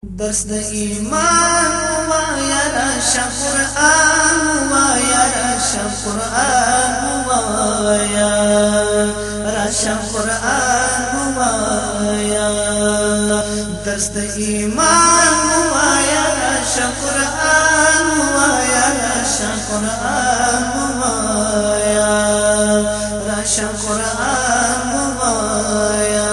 درس د ایمان وایا راشه قرآن وایا راشه قرآن وایا راشه قرآن وایا درس د ایمان وایا راشه قرآن وایا راشه قرآن وایا راشه قرآن وایا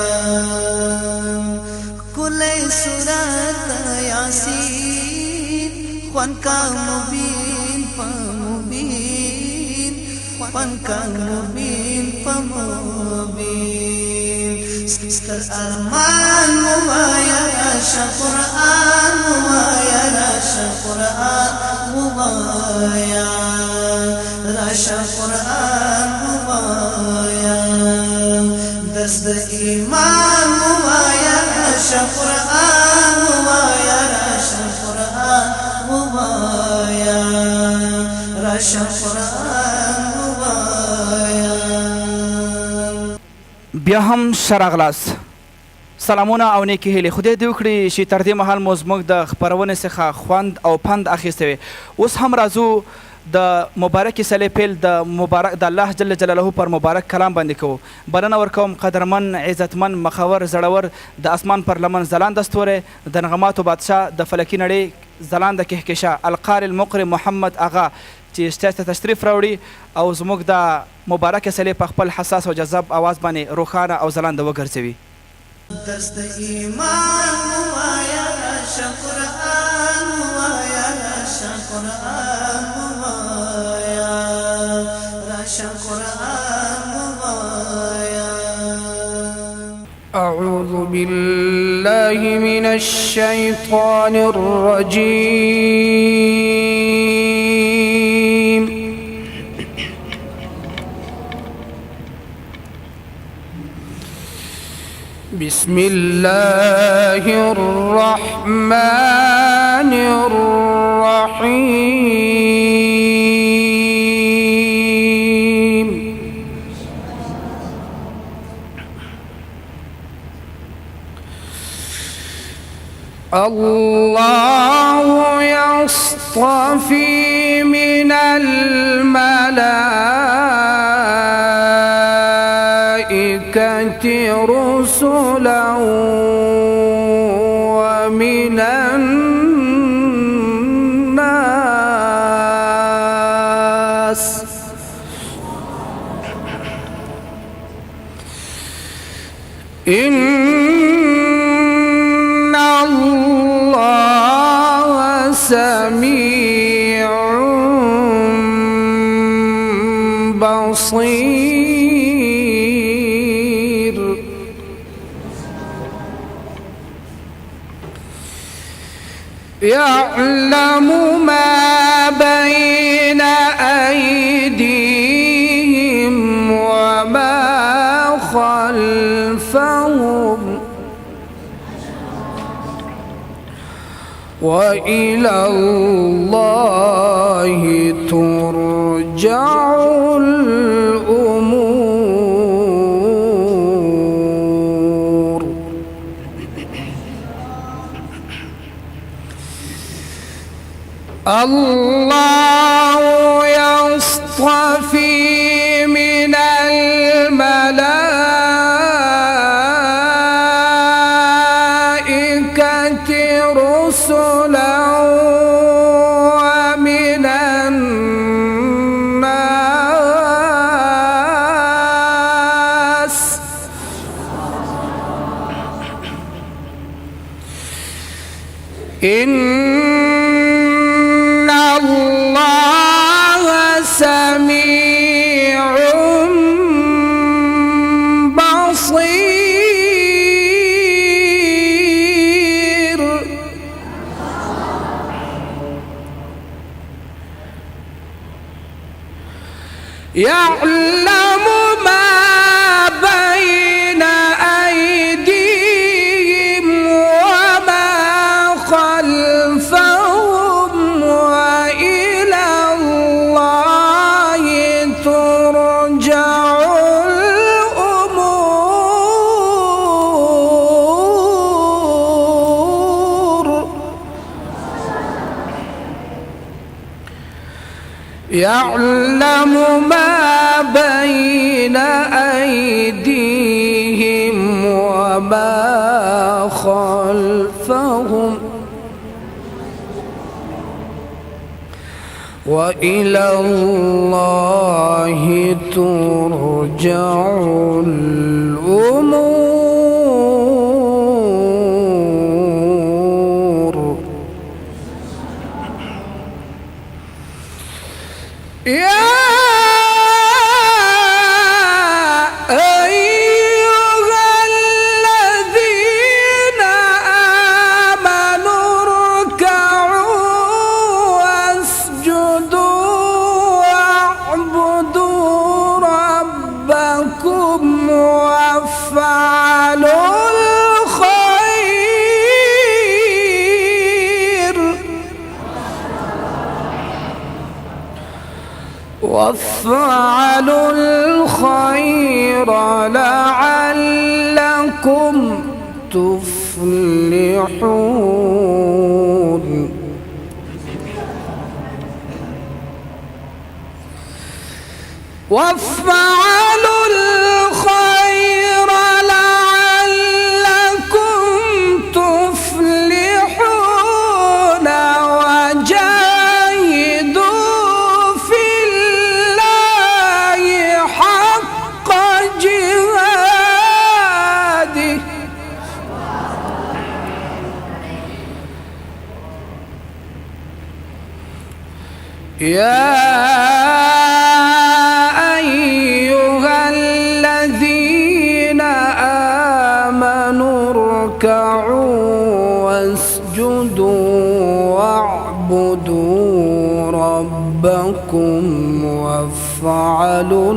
کلی سورت یاسین خوان کا مبین فمبین خوان کا مبین فمبین ستر ارمان وایا راشه قرآن وایا راشه قرآن وایا راشه قرآن وایا درس د ایمان وایا راشه قرآن وایا راشه قرآن وایا راشه قرآن وایا بیا هم شراغلاس سلامونه او نیکی هیلې خدای دې وکړي چې تر دې مهال مو زموږ د خپرونې څخه خوند او پند اخیستی وي. اوس هم راځو د مبارکې سلې پیل د الله جل جلاله پر مبارک کلام باندې کوو. بلنه ورکوم قدرمن عزتمن مخور زړور د اسمان پر لمن ځلانده ستوری د نغماتو بادشاه د فلکي نړۍ ځلانده کهکشا القاري المقري محمد اغا چې ستاسو ته تشریف راوړي او زموږ د مبارکې سلې په خپل حساس او جذاب اواز باندې روښانه او ځلانده وګرځوي. درس د ایمان وایا راشه قرآن وایا راشه قرآن وایا راشه قرآن وایا أعوذ بالله من الشيطان الرجيم بسم الله الرحمن الرحيم الله يصطفي من الملائكة رسلا ومن الناس إن الله سميع بصير يعلم ما بين أيديهم وما خلفهم وإلى الله ترجع الأمور الله يصطفي من الملائكة رسلا ومن الناس إن الله سميع بصير يعلم ما بين أيديهم وما خلفهم وإلى الله ترجع الأمور يعلم ما بين أيديهم وما خلفهم وإلى الله ترجع الأمور. يا أيها الذين آمنوا اركعوا واسجدوا واعبدوا ربكم وافعلوا الخير لعلكم تفلحون. وافعلوا الخير لعلكم تفلحون وجاهدوا في الله حق جهاده يا اركعوا واسجدوا واعبدوا ربكم وافعلوا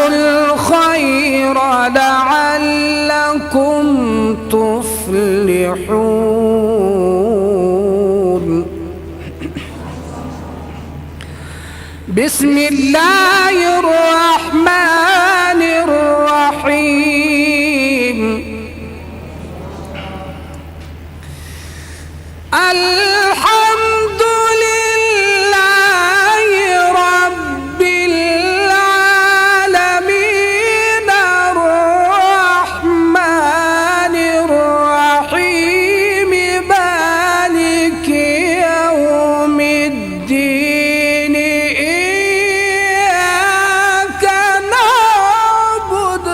الخير لعلكم تفلحون. بسم الله الرحمن الرحيم. الحمد لله رب العالمين الرحمن الرحيم مالك يوم الدين إياك نعبد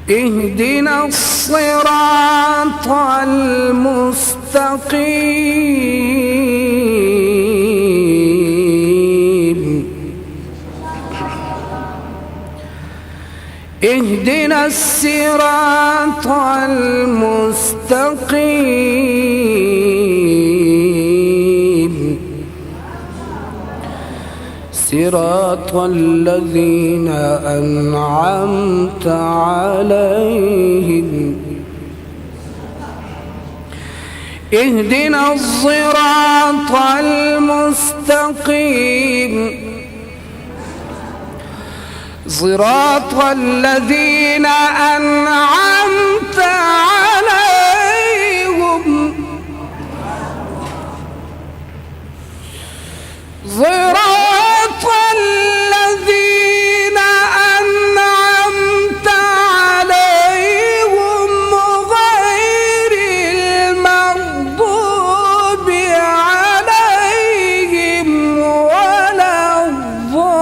اهدنا الصراط المستقيم. اهدنا الصراط المستقيم صراط الذين أنعمت عليهم. اهدنا الصراط المستقيم صراط الذين أنعمت عليهم صراط الذين أنعمت عليهم غير المغضوب عليهم ولا الضالين.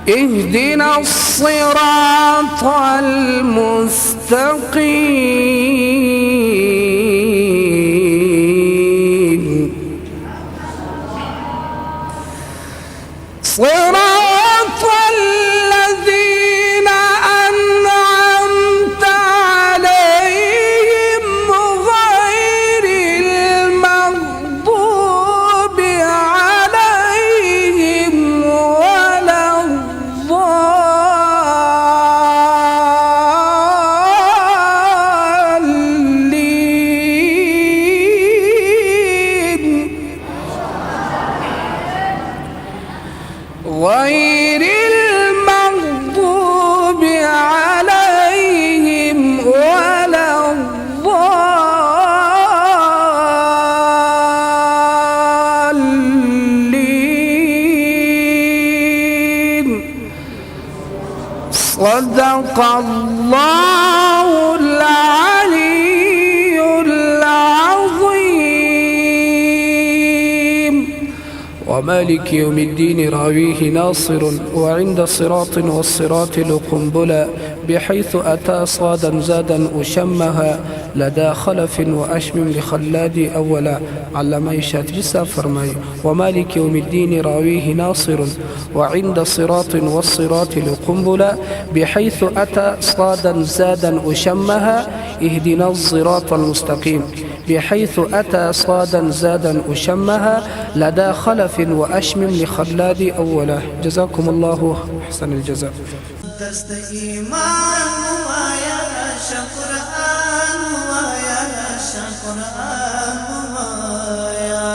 اهدنا الصراط المستقيم صراط الذين أنعمت عليهم غير المغضوب عليهم ولا الضالين غير المغضوب عليهم ولا الضالين صدق الله العلي العظيم ومالك يوم الدين راويه ناصر وعند صراط والصراط لقنبلا بحيث أتى صادا زادا أشمها لدى خلف وأشم لخلاد أولا علامه شاتبسا فرمای ومالك يوم الدين راويه ناصر وعند صراط والصراط لقنبلا بحيث أتى صادا زادا أشمها اهدنا الصراط المستقيم بحيث أتى صادا زادا أشمها لدى خلف وأشم لخلاد أولا جزاكم الله أحسن الجزاء دست ایمان وایا شکران وایا شکران وایا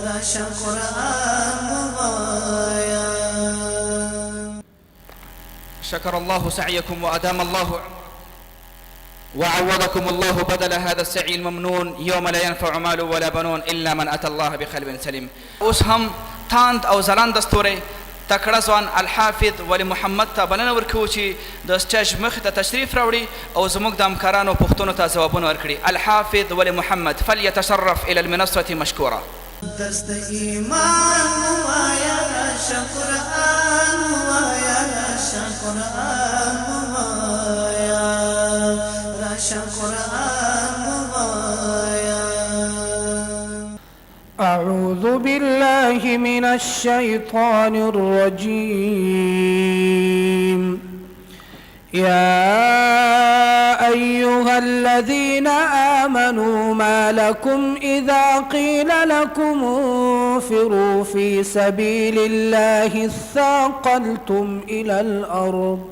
را شکران وایا شكر الله سعيكم وأدام الله وعوضكم الله بدل هذا السعي الممنون يوم لا ينفع مال ولا بنون إلا من أتى الله بقلب سليم. اوس هم تاند او زلاند ستوري تکړه ځوان الحافظ ولی محمد ته بلنه ورکوو چې د سټیج مخې ته تشریف راوړي او زموږ د همکارانو پوښتنو ته ځوابونه ورکړي. الحافظ ولی محمد فليتشرف إلى المنصة مشكورا. دست ایمان وایا شکران وایا شکران وایا را شکران وایا. أعوذ بالله من الشيطان الرجيم يا أيها الذين آمنوا ما لكم إذا قيل لكم انفروا في سبيل الله اثاقلتم إلى الأرض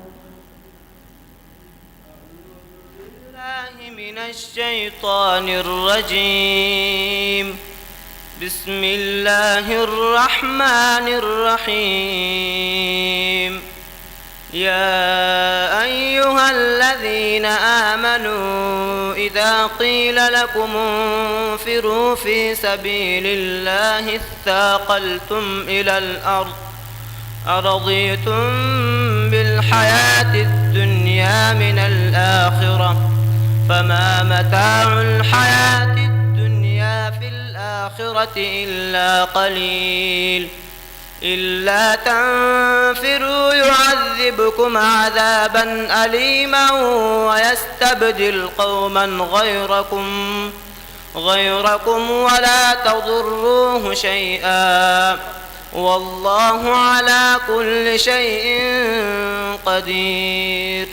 من الشيطان الرجيم بسم الله الرحمن الرحيم يا أيها الذين آمنوا إذا قيل لكم انفروا في سبيل الله اثاقلتم إلى الأرض أرضيتم بالحياة الدنيا من الآخرة فما متاع الحياة الدنيا في الآخرة إلا قليل إلا تنفروا يعذبكم عذابا أليما ويستبدل قوما غيركم ولا تضروه شيئا والله على كل شيء قدير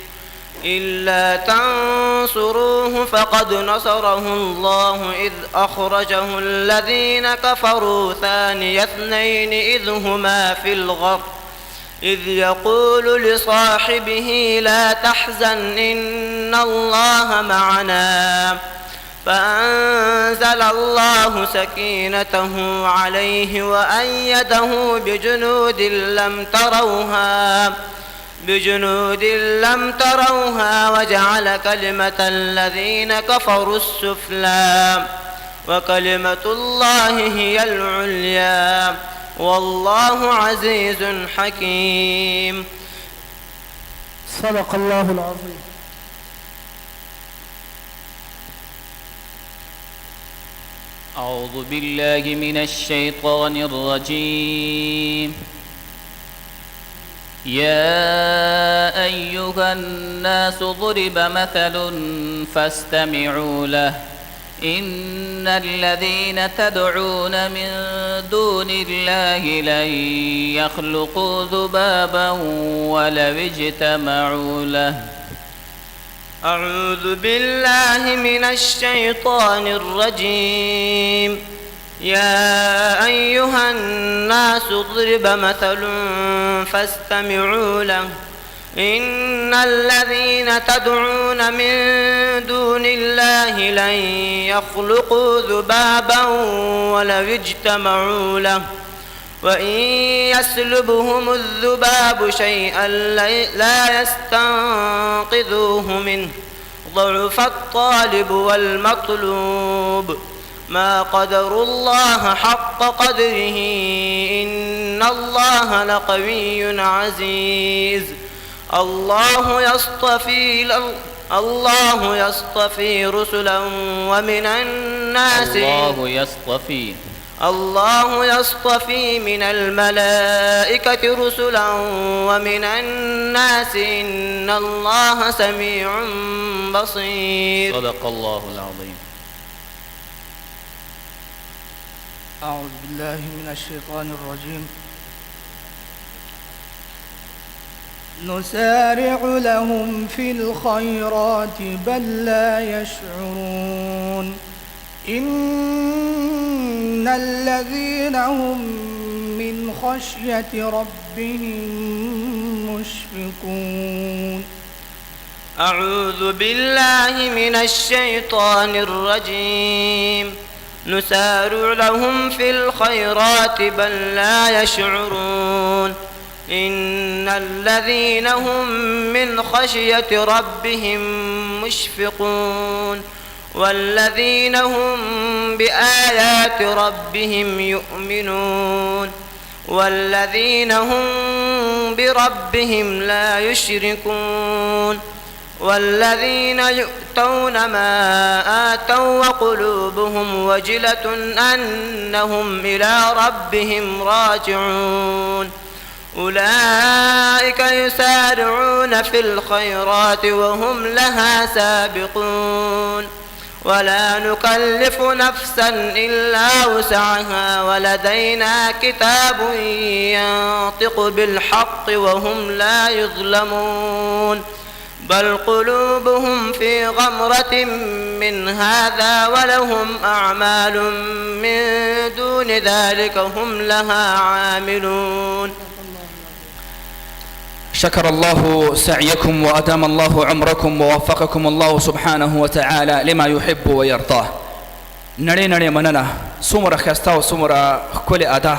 إلا تنصروه فقد نصره الله إذ أخرجه الذين كفروا ثاني اثنين إذ هما في الغر إذ يقول لصاحبه لا تحزن إن الله معنا فأنزل الله سكينته عليه وأيده بجنود لم تروها وجعل كلمة الذين كفروا السفلى وكلمة الله هي العليا والله عزيز حكيم. صدق الله العظيم. أعوذ بالله من الشيطان الرجيم يا أيها الناس ضرب مثل فاستمعوا له إن الذين تدعون من دون الله لن يخلقوا ذبابا ولو اجتمعوا له. أعوذ بالله من الشيطان الرجيم. يا أيها الناس ضرب مثل فاستمعوا له إن الذين تدعون من دون الله لن يخلقوا ذبابا ولو اجتمعوا له وإن يسلبهم الذباب شيئا لا يستنقذوه منه ضعف الطالب والمطلوب. ما قدروا الله حق قدره إن الله لقوي عزيز. الله يصطفي رسلا ومن الناس الله يصطفي من الملائكة رسلا ومن الناس إن الله سميع بصير. صدق الله العظيم. أعوذ بالله من الشيطان الرجيم. نسارع لهم في الخيرات بل لا يشعرون إن الذين هم من خشية ربهم مشفقون. أعوذ بالله من الشيطان الرجيم. نسارع لهم في الخيرات بل لا يشعرون إن الذين هم من خشية ربهم مشفقون والذين هم بآيات ربهم يؤمنون والذين هم بربهم لا يشركون والذين يؤتون ما آتوا وقلوبهم وجلة أنهم إلى ربهم راجعون. أولئك يسارعون في الخيرات وهم لها سابقون ولا نكلف نفسا إلا وسعها ولدينا كتاب ينطق بالحق وهم لا يظلمون. بل قلوبهم في غمرة من هذا ولهم أعمال من دون ذلك هم لها عاملون. شكر الله سعيكم وأدام الله عمركم ووفقكم الله سبحانه وتعالى لما يحب ويرضاه. نړۍ نړۍ مننه څومره ښایسته او څومره ښکلې ادا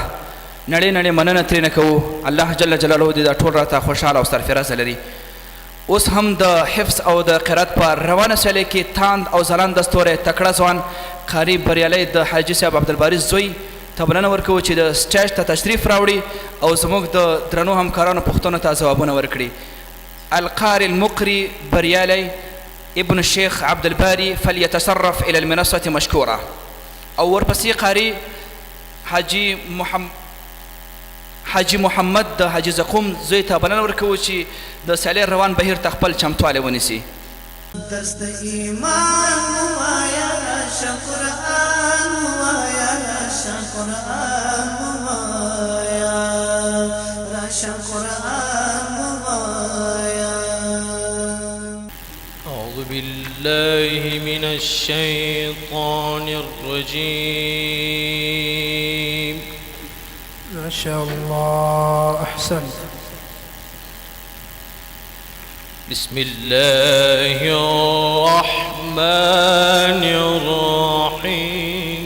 نړۍ نړۍ مننه ترېنه کوو. الله جل جلاله دې دا ټول راته خوشحاله او سرفرازه لري. اوس هم د حفظ او د قرات په روانه سیالۍ کې تاند او ځلانده ستوری تکړه ځوان قاري بریالی د حاجي صاحب عبدالباري زوی ته بلنه ورکوو چې د سټیج ته تشریف راوړي او زموږ د درنو همکارانو پوښتنو ته ځوابونه ورکړي. القاري المقري بريالي ابن الشيخ عبد الباري فليتصرف إلى المنصة مشكورا. او ورپسې قاري حاجي محمد د حاجي زقوم زوی ته بلنه ورکوو چې د سیالۍ روان بهیر ته خپل چمتوالی ونیسي. دست ایمان وایا راشه قرآن وایا راشه قرآن وایا راشه قرآن وایا. أعوذ بالله من الشيطان الرجيم. ما شاء الله أحسنت. بسم الله الرحمن الرحيم.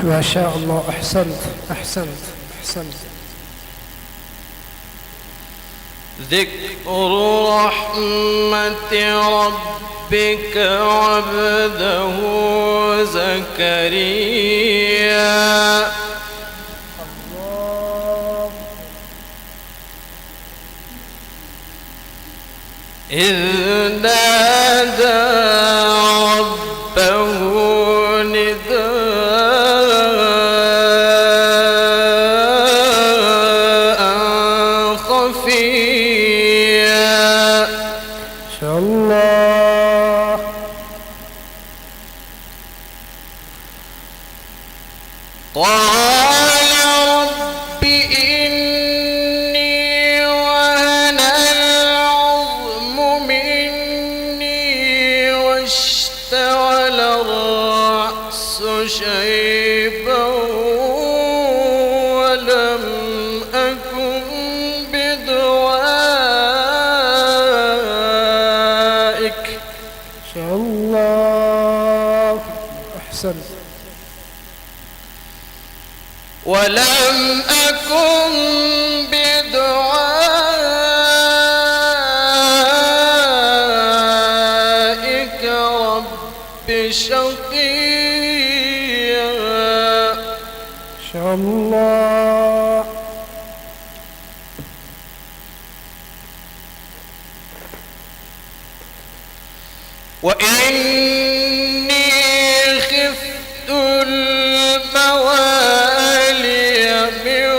ما شاء الله أحسنت أحسنت أحسنت. ذكر رحمة ربك عبده زكريا إذ نادى ربه نداء خفيا. إن شاء الله. قال رب إني وهن العظم مني واشتعل الرأس شيبا ولم أكن بدعائك. إن شاء الله. أحسن. ولم أكن بدعائك رب شقيا. إن شاء الله. وإني خفت الموالي من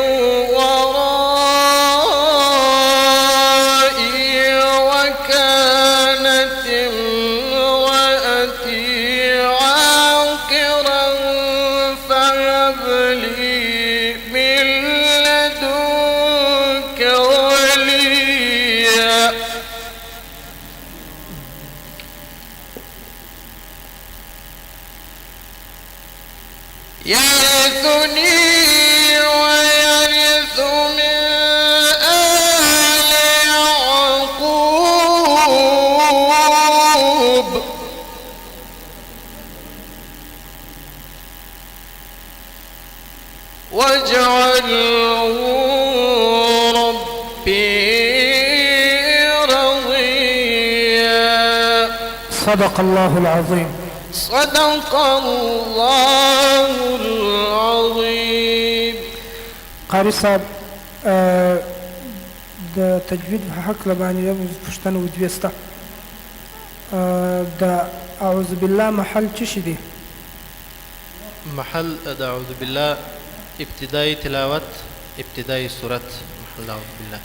ورائي وكانت امرأتي عاقرا فهب لي من لدنك وليا. يرثني ويرث من آل يعقوب واجعله ربي رضيا. صدق الله العظيم. صدق الله العظيم. قاری صاحب د تجوید په هکله باندې یو پوښتنه ودوې سته. د اعوذ بالله محل څه شي دی؟ محل أعوذ بالله ابتدائي تلاوت ابتدائي سورة محل أعوذ بالله.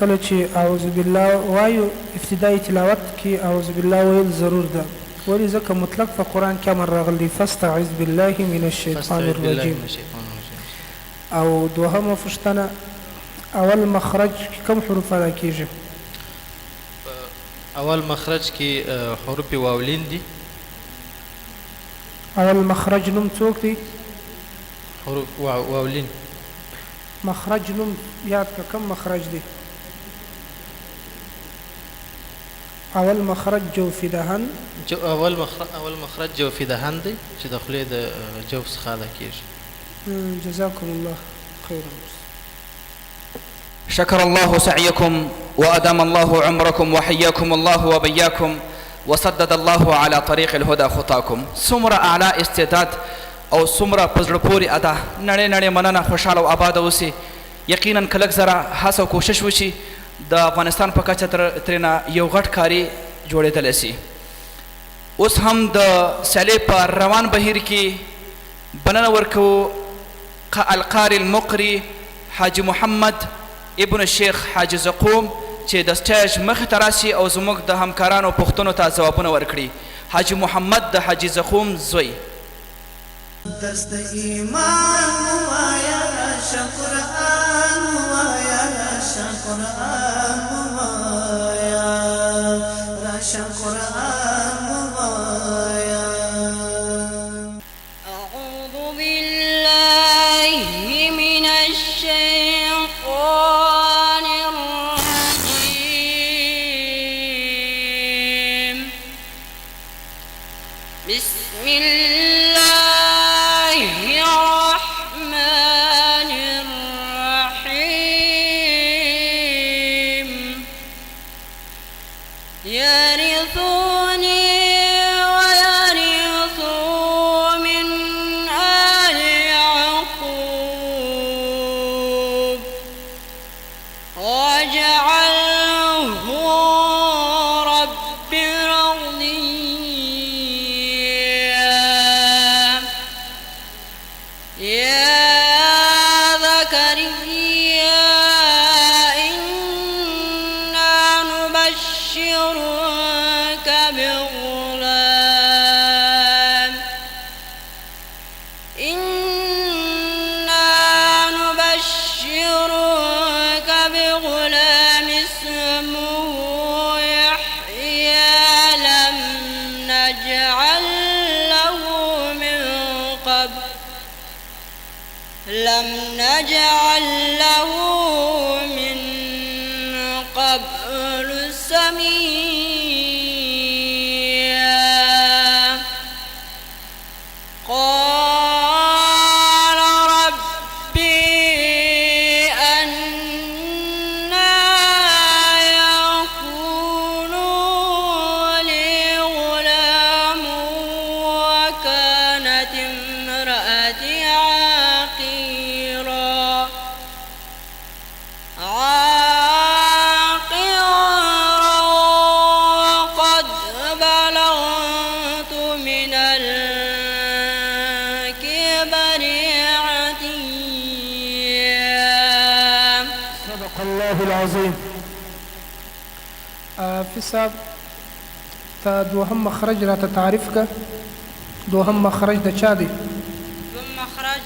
کله چې اعوذ بالله وایو ابتدائي تلاوت کې اعوذ بالله ویل ضرور ده، ولې ځکه مطلق په قرآن کې امر راغلی فاستعذ بالله من الشیطان الرجیم. او دوهمه پوښتنه اول مخرج کم حروف ادا کیږي؟ اول مخرج کې حروف واولین دي. اول مخرج نوم څوک دی؟ حروف واولین. مخرج نوم یاد کا کم مخرج دی؟ اول مخرج جوفي دهن. اول مخرج جوفي دهن دی چې د خولې د جوف څخه ادا کیږي. جزاكم الله خيرا. شكر الله سعيكم وأدام الله عمركم وحياكم الله وبياكم وسدد الله على طريق الهدى خطاكم. څومره اعلی استعداد او څومره په زړه پورې ادا نړۍ مننه خوشحاله او آباده اوسي. یقینا کلک زره هڅه او کوشش وشي د افغانستان په کچه ترېنه یو غټ کاري جوړېدلی سي. اوس هم د سیلې په روان بهیر کې بلنه ورکوو القاري المقري حاجي محمد ابن الشیخ حاجي زقوم چې د سټیج مخې ته راسي او زموږ د همکارانو پوښتنو ته ځوابونه ورکړي. حاجي محمد د حاجي زقوم زوی. درس د ایمان وایا قرآن وایا قرآن وایا راشه قرآن وایا. أعوذ بالله من الشيطان الرجيم. بسم الله الرحمن الرحيم. يرثوني ويرثوا من آل يعقوب واجعله رب رضيا يا زكريا إنا نبشرك بغلام اسمه يحيى لم نجعل له من قبل سميا قال ربي أنى يكون لي غلام وكانت امرأتي عاقرا وقد بلغت من الكبر عتيا. صدق الله العظيم. في صاحب تا دوهم مخرج را تعریف کا. دوهم مخرج د چا دی؟ دوم مخرج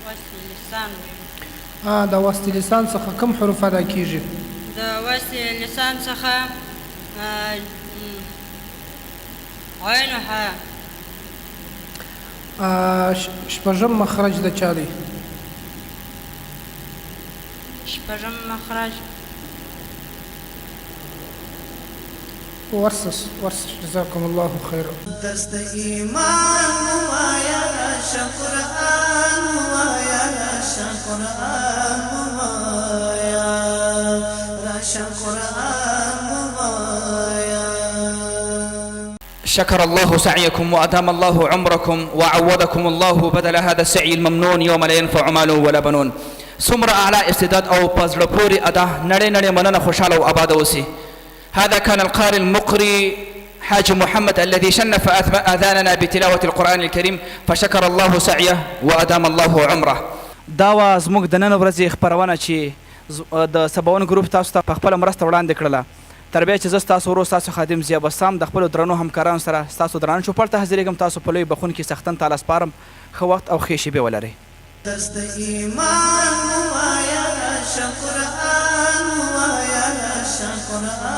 وصل لسان. د وصل لسان څخه کوم حروف ادا کیږي؟ د وصل لسان څخه عین و حا. شپږم مخرج د چا دی؟ شپږم مخرج ورسس جزاكم الله خيرا. دست ایمان موایا شقرآن موایا شقرآن موایا شقرآن موایا. شكر الله سعيكم وأدام الله عمركم وعوضكم الله بدل هذا السعي الممنون يوم لا ينفع مال ولا بنون. سمر أعلى استعداد أو بزر پوری أدا نړۍ مننه خوشاله او آباد اوسي. هذا كان القارئ المقري حاج محمد الذي شنف آذاننا بتلاوة القرآن الكريم فشكر الله سعيه وأدام الله عمره. دا وا زموږ د نن ورځې خپرونه چې د سباون ګروپ تاسو ته په خپله مرسته وړاندې کړله. تر بیا چې زه ستاسو ورور ستاسو خادم ضیا بسام د خپلو درنو همکارانو سره ستاسو درانه چوپړ ته حاضرېږم. تاسو په لوی بخونکي سختن تعالی سپارم. ښه وخت او ښې شېبې ولرئ. دست ایمان موایا شقرآن موایا شقرآن